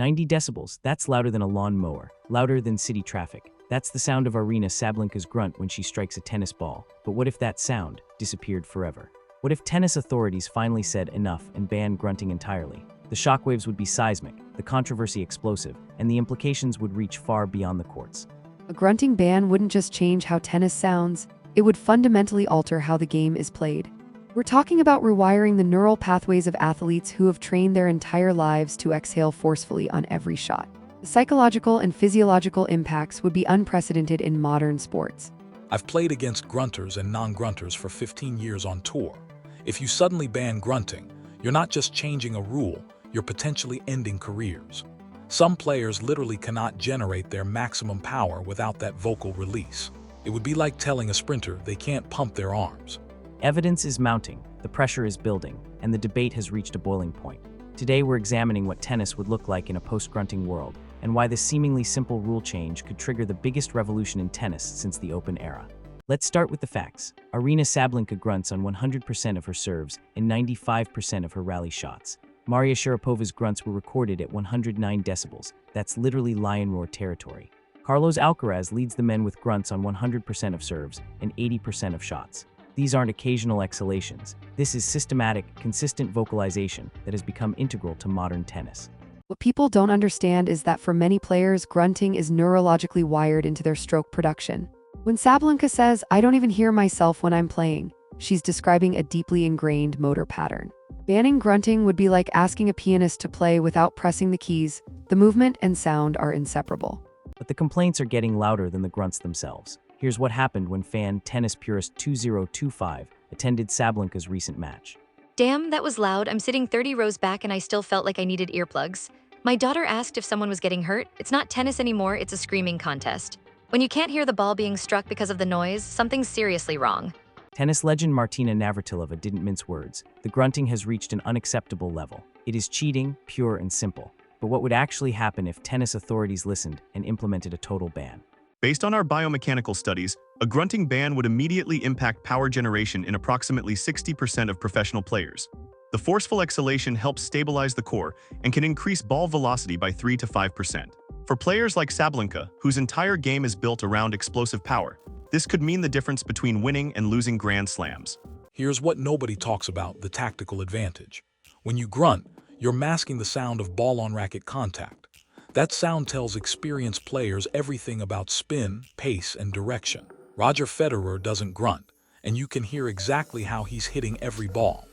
90 decibels, that's louder than a lawn mower, louder than city traffic. That's the sound of Aryna Sabalenka's grunt when she strikes a tennis ball. But what if that sound disappeared forever? What if tennis authorities finally said enough and banned grunting entirely? The shockwaves would be seismic, the controversy explosive, and the implications would reach far beyond the courts. A grunting ban wouldn't just change how tennis sounds, it would fundamentally alter how the game is played. We're talking about rewiring the neural pathways of athletes who have trained their entire lives to exhale forcefully on every shot. The psychological and physiological impacts would be unprecedented in modern sports. I've played against grunters and non-grunters for 15 years on tour. If you suddenly ban grunting, you're not just changing a rule, you're potentially ending careers. Some players literally cannot generate their maximum power without that vocal release. It would be like telling a sprinter they can't pump their arms. Evidence is mounting, the pressure is building, and the debate has reached a boiling point. Today we're examining what tennis would look like in a post-grunting world, and why this seemingly simple rule change could trigger the biggest revolution in tennis since the Open era. Let's start with the facts. Aryna Sabalenka grunts on 100% of her serves and 95% of her rally shots. Maria Sharapova's grunts were recorded at 109 decibels. That's literally lion roar territory. Carlos Alcaraz leads the men with grunts on 100% of serves and 80% of shots. These aren't occasional exhalations. This is systematic, consistent vocalization that has become integral to modern tennis. What people don't understand is that for many players, grunting is neurologically wired into their stroke production. When Sabalenka says, "I don't even hear myself when I'm playing," she's describing a deeply ingrained motor pattern. Banning grunting would be like asking a pianist to play without pressing the keys. The movement and sound are inseparable. But the complaints are getting louder than the grunts themselves. Here's what happened when fan tennis purist 2025 attended Sabalenka's recent match. Damn, that was loud. I'm sitting 30 rows back and I still felt like I needed earplugs. My daughter asked if someone was getting hurt. It's not tennis anymore, it's a screaming contest. When you can't hear the ball being struck because of the noise, something's seriously wrong. Tennis legend Martina Navratilova didn't mince words. The grunting has reached an unacceptable level. It is cheating, pure and simple. But what would actually happen if tennis authorities listened and implemented a total ban? Based on our biomechanical studies, a grunting ban would immediately impact power generation in approximately 60% of professional players. The forceful exhalation helps stabilize the core and can increase ball velocity by 3 to 5%. For players like Sabalenka, whose entire game is built around explosive power, this could mean the difference between winning and losing Grand Slams. Here's what nobody talks about, the tactical advantage. When you grunt, you're masking the sound of ball-on-racket contact. That sound tells experienced players everything about spin, pace, and direction. Roger Federer doesn't grunt, and you can hear exactly how he's hitting every ball.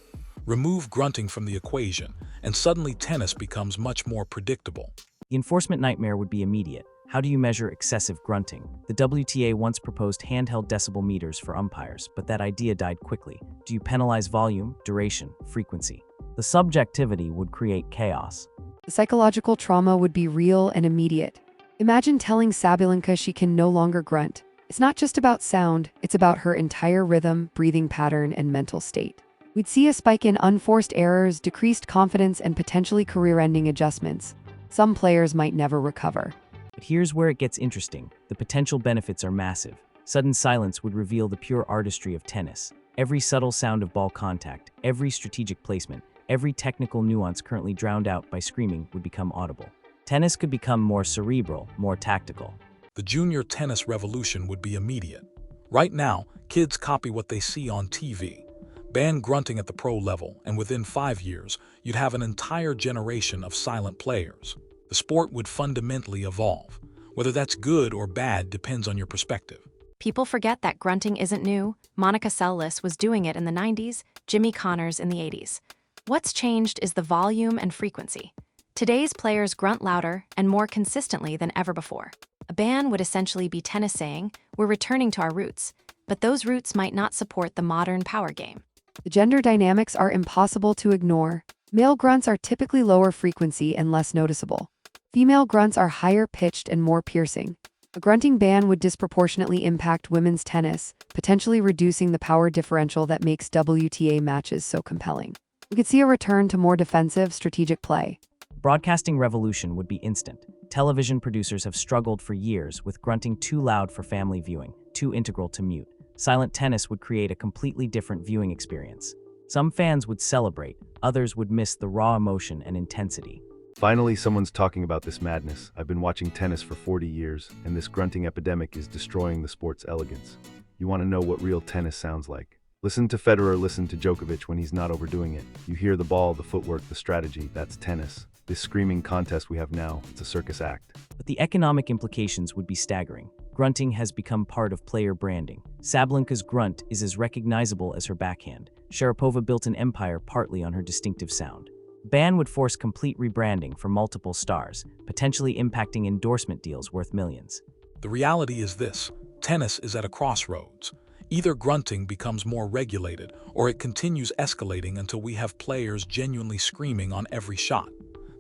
Remove grunting from the equation, and suddenly tennis becomes much more predictable. The enforcement nightmare would be immediate. How do you measure excessive grunting? The WTA once proposed handheld decibel meters for umpires, but that idea died quickly. Do you penalize volume, duration, frequency? The subjectivity would create chaos. The psychological trauma would be real and immediate. Imagine telling Sabalenka she can no longer grunt. It's not just about sound, it's about her entire rhythm, breathing pattern, and mental state. We'd see a spike in unforced errors, decreased confidence, and potentially career-ending adjustments. Some players might never recover. But here's where it gets interesting. The potential benefits are massive. Sudden silence would reveal the pure artistry of tennis. Every subtle sound of ball contact, every strategic placement, every technical nuance currently drowned out by screaming would become audible. Tennis could become more cerebral, more tactical. The junior tennis revolution would be immediate. Right now, kids copy what they see on TV. Ban grunting at the pro level, and within 5 years, you'd have an entire generation of silent players. The sport would fundamentally evolve. Whether that's good or bad depends on your perspective. People forget that grunting isn't new. Monica Seles was doing it in the 90s, Jimmy Connors in the 80s. What's changed is the volume and frequency. Today's players grunt louder and more consistently than ever before. A ban would essentially be tennis saying, "We're returning to our roots," but those roots might not support the modern power game. The gender dynamics are impossible to ignore. Male grunts are typically lower frequency and less noticeable. Female grunts are higher pitched and more piercing. A grunting ban would disproportionately impact women's tennis, potentially reducing the power differential that makes WTA matches so compelling. We could see a return to more defensive, strategic play. Broadcasting revolution would be instant. Television producers have struggled for years with grunting too loud for family viewing, too integral to mute. Silent tennis would create a completely different viewing experience. Some fans would celebrate, others would miss the raw emotion and intensity. Finally, someone's talking about this madness. I've been watching tennis for 40 years, and this grunting epidemic is destroying the sport's elegance. You want to know what real tennis sounds like? Listen to Federer, listen to Djokovic when he's not overdoing it. You hear the ball, the footwork, the strategy. That's tennis. This screaming contest we have now, it's a circus act. But the economic implications would be staggering. Grunting has become part of player branding. Sabalenka's grunt is as recognizable as her backhand. Sharapova built an empire partly on her distinctive sound. Ban would force complete rebranding for multiple stars, potentially impacting endorsement deals worth millions. The reality is this: tennis is at a crossroads. Either grunting becomes more regulated, or it continues escalating until we have players genuinely screaming on every shot.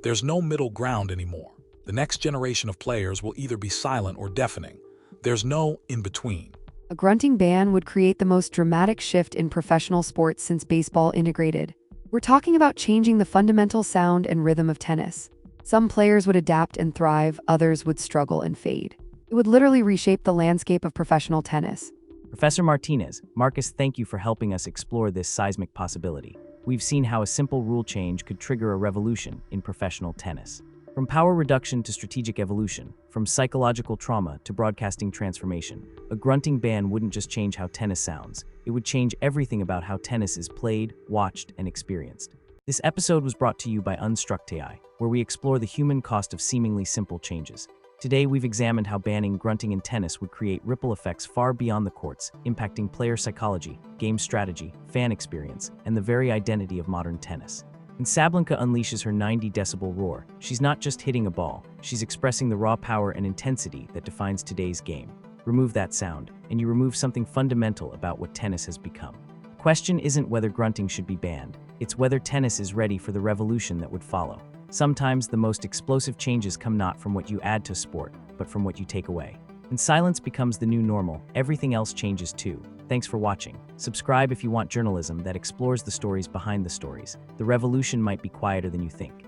There's no middle ground anymore. The next generation of players will either be silent or deafening. There's no in-between. A grunting ban would create the most dramatic shift in professional sports since baseball integrated. We're talking about changing the fundamental sound and rhythm of tennis. Some players would adapt and thrive, others would struggle and fade. It would literally reshape the landscape of professional tennis. Professor Martinez, Marcus, thank you for helping us explore this seismic possibility. We've seen how a simple rule change could trigger a revolution in professional tennis. From power reduction to strategic evolution, from psychological trauma to broadcasting transformation, a grunting ban wouldn't just change how tennis sounds, it would change everything about how tennis is played, watched, and experienced. This episode was brought to you by Unstruct.ai, where we explore the human cost of seemingly simple changes. Today, we've examined how banning grunting in tennis would create ripple effects far beyond the courts, impacting player psychology, game strategy, fan experience, and the very identity of modern tennis. When Sabalenka unleashes her 90-decibel roar, she's not just hitting a ball, she's expressing the raw power and intensity that defines today's game. Remove that sound, and you remove something fundamental about what tennis has become. The question isn't whether grunting should be banned, it's whether tennis is ready for the revolution that would follow. Sometimes the most explosive changes come not from what you add to sport, but from what you take away. When silence becomes the new normal, everything else changes too. Thanks for watching. Subscribe if you want journalism that explores the stories behind the stories. The revolution might be quieter than you think.